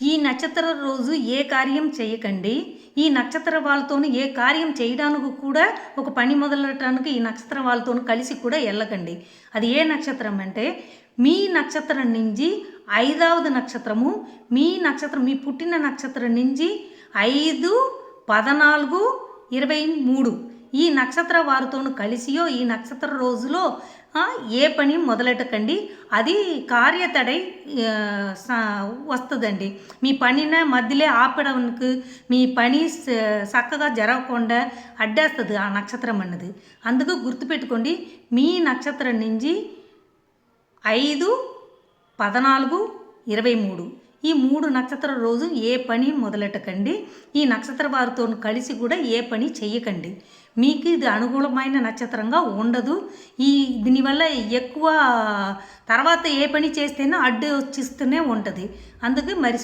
ఈ నక్షత్ర రోజు ఏ కార్యం చేయకండి. ఈ నక్షత్ర వాళ్ళతోని ఏ కార్యం చేయడానికి కూడా ఒక పని మొదలెట్టడానికి ఈ నక్షత్రం వాళ్ళతోని కలిసి కూడా వెళ్ళకండి. అది ఏ నక్షత్రం అంటే మీ నక్షత్రం నుంచి 5వ నక్షత్రము, మీ నక్షత్రం మీ పుట్టిన నక్షత్రం నుంచి 5, 14, 23 ఈ నక్షత్ర వారితోనూ కలిసియో ఈ నక్షత్ర రోజులో ఏ పని మొదలెట్టకండి. అది కార్యతడై వస్తుందండి. మీ పనిని మధ్యలో ఆపడానికి మీ పని చక్కగా జరగకుండా అడ్డేస్తుంది ఆ నక్షత్రం అన్నది. అందుకు గుర్తుపెట్టుకోండి, మీ నక్షత్రం నుంచి 5, 14, 23 ఈ 3 నక్షత్ర రోజు ఏ పని మొదలెట్టకండి. ఈ నక్షత్ర వారితో కలిసి కూడా ఏ పని చెయ్యకండి. మీకు ఇది అనుకూలమైన నక్షత్రంగా ఉండదు. దీనివల్ల ఎక్కువ తర్వాత ఏ పని చేస్తేనే అడ్డు వచ్చిస్తూనే ఉంటుంది. అందుకే మరి